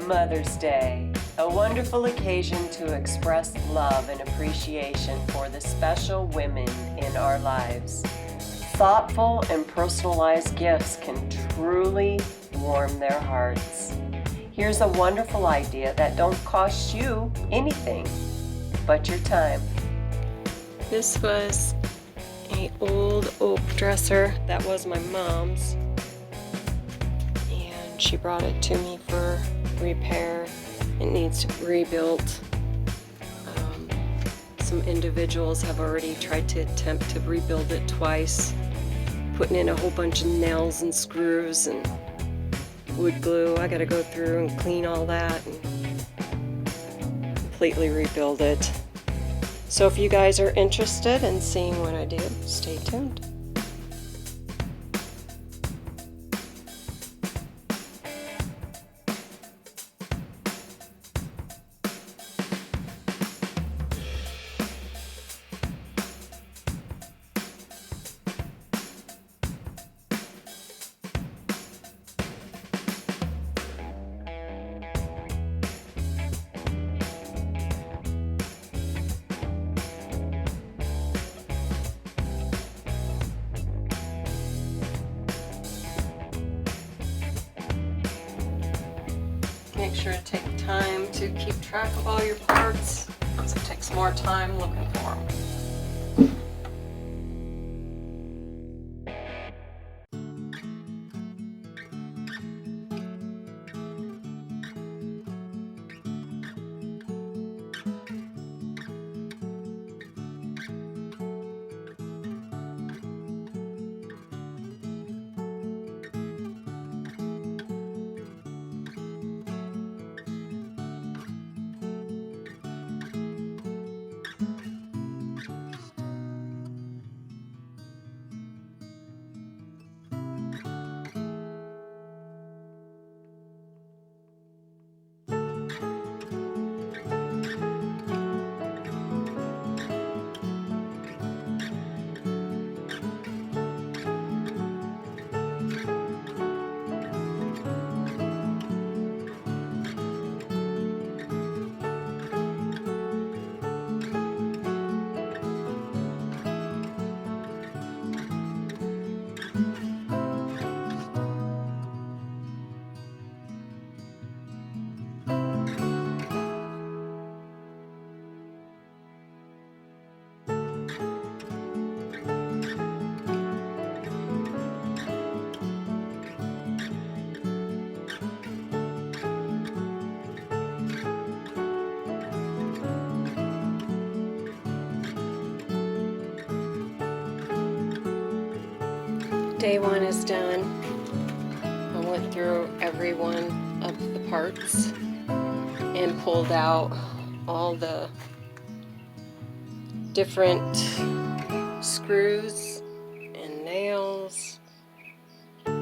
Mother's Day, a wonderful occasion to express love and appreciation for the special women in our lives. Thoughtful and personalized gifts can truly warm their hearts. Here's a wonderful idea that don't cost you anything but your time. This was an old oak dresser that was my mom's, and she brought it to me for repair. It needs rebuilt. Some individuals have already tried to attempt to rebuild it twice, putting in a whole bunch of nails and screws and wood glue. I gotta go through and clean all that and completely rebuild it. So if you guys are interested in seeing what I do, stay tuned. Make sure to take time to keep track of all your parts, because it takes more time looking for them. Day one is done. I went through every one of the parts and pulled out all the different screws and nails. Now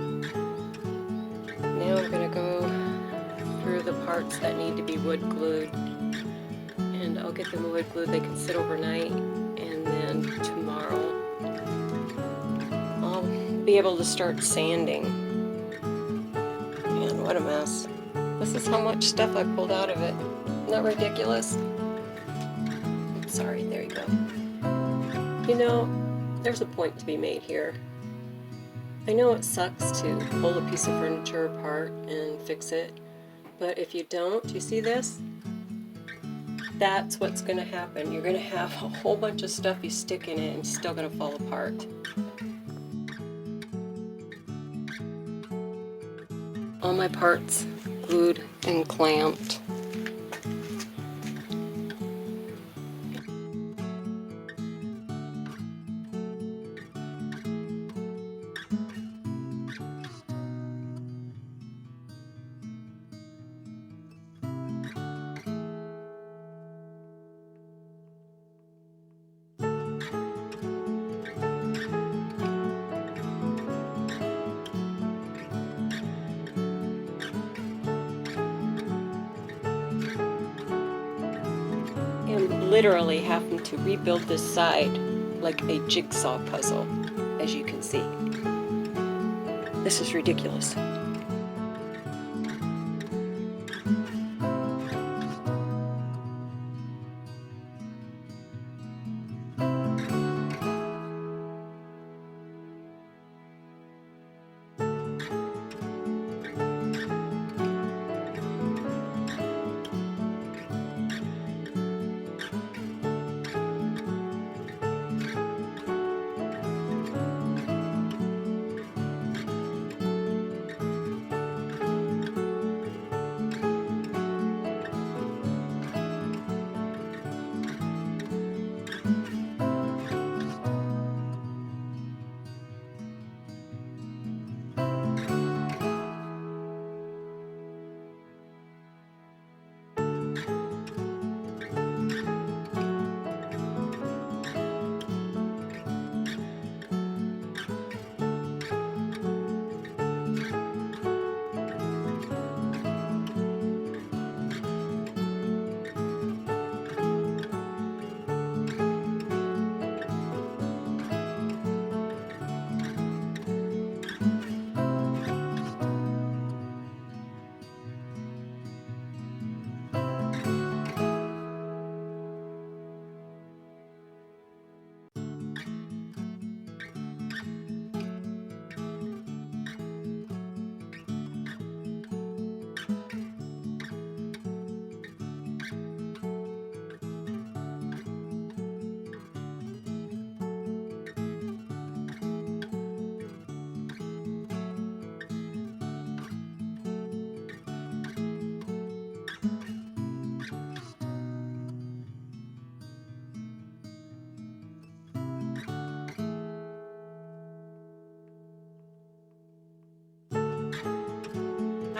I'm going to go through the parts that need to be wood glued, and I'll get them wood glued. They can sit overnight, and then tomorrow be able to start sanding. Man, what a mess. This is how much stuff I pulled out of it. Isn't that ridiculous? Sorry, there you go. You know, there's a point to be made here. I know it sucks to pull a piece of furniture apart and fix it, but if you don't, you see this? That's what's gonna happen. You're gonna have a whole bunch of stuff you stick in it and it's still gonna fall apart. All my parts glued and clamped. I'm literally having to rebuild this side like a jigsaw puzzle, as you can see. This is ridiculous.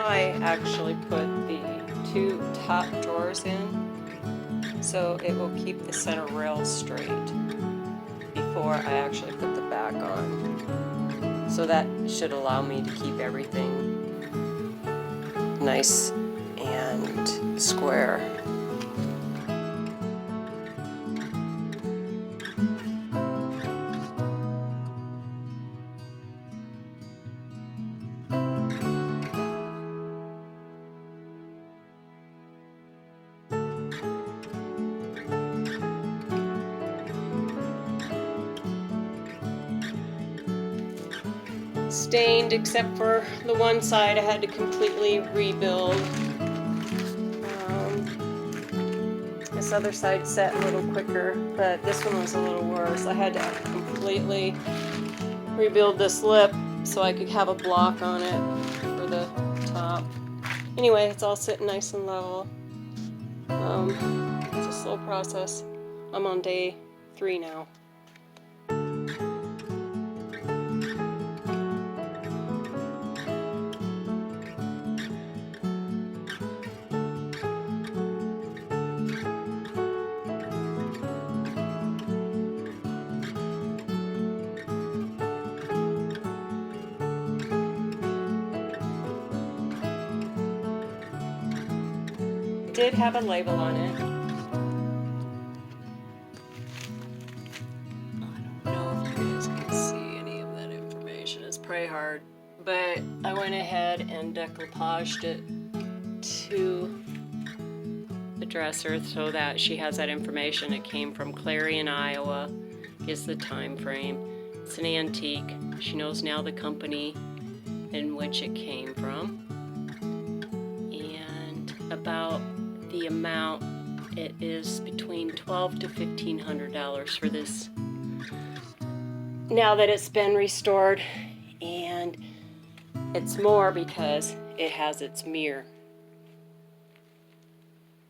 I actually put the 2 top drawers in so it will keep the center rail straight before I actually put the back on. So that should allow me to keep everything nice and square. Stained except for the one side I had to completely rebuild. This other side set a little quicker, but this one was a little worse. I had to completely rebuild this lip so I could have a block on it for the top. Anyway, it's all sitting nice and level. It's a slow process. I'm on day 3 now. Did have a label on it. I don't know if you guys can see any of that information. It's pretty hard. But I went ahead and decomposed it to the dresser so that she has that information. It came from Clarion, Iowa, is the time frame. It's an antique. She knows now the company in which it came from. And about the amount, it is between $1,200 to $1,500 for this now that it's been restored, and it's more because it has its mirror.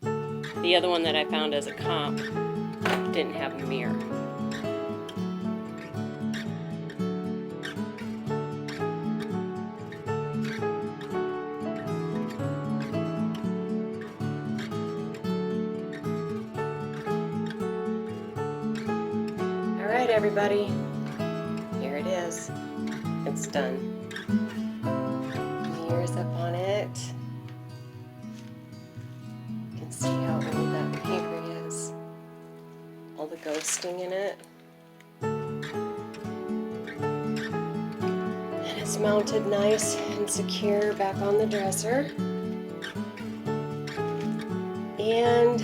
The other one that I found as a comp didn't have a mirror. Alright everybody, here it is. It's done. Mirrors up on it. You can see how old that paper is. All the ghosting in it. And it's mounted nice and secure back on the dresser. And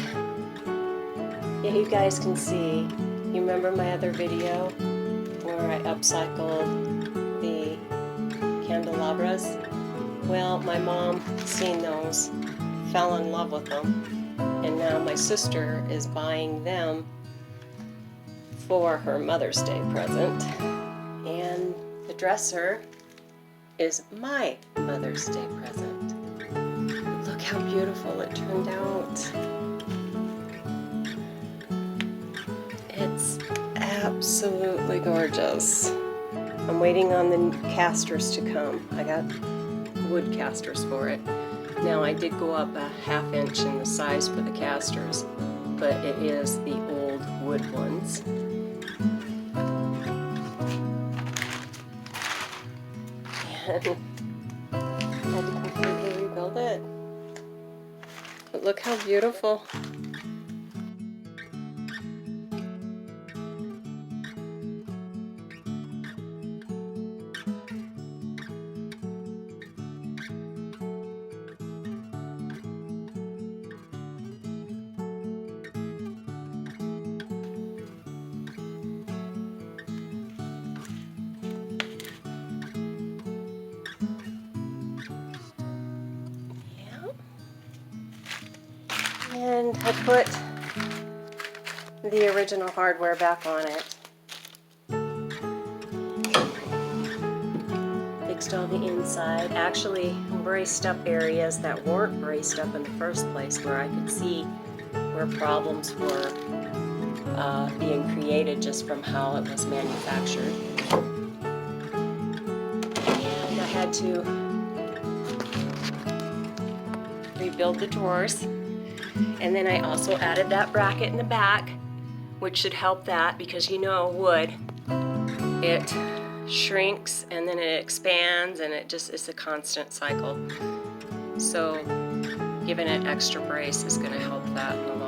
yeah, you guys can see. You remember my other video where I upcycled the candelabras? Well, my mom seen those, fell in love with them, and now my sister is buying them for her Mother's Day present. And the dresser is my Mother's Day present. Look how beautiful it turned out. It's absolutely gorgeous. I'm waiting on the casters to come. I got wood casters for it. Now I did go up a ½ inch in the size for the casters, but it is the old wood ones. And I had to completely rebuild it. But look how beautiful. And I put the original hardware back on it. Fixed all the inside. Actually braced up areas that weren't braced up in the first place, where I could see where problems were being created just from how it was manufactured. And I had to rebuild the drawers. And then I also added that bracket in the back, which should help that, because wood, it shrinks and then it expands, and it's a constant cycle. So giving it extra brace is going to help that in the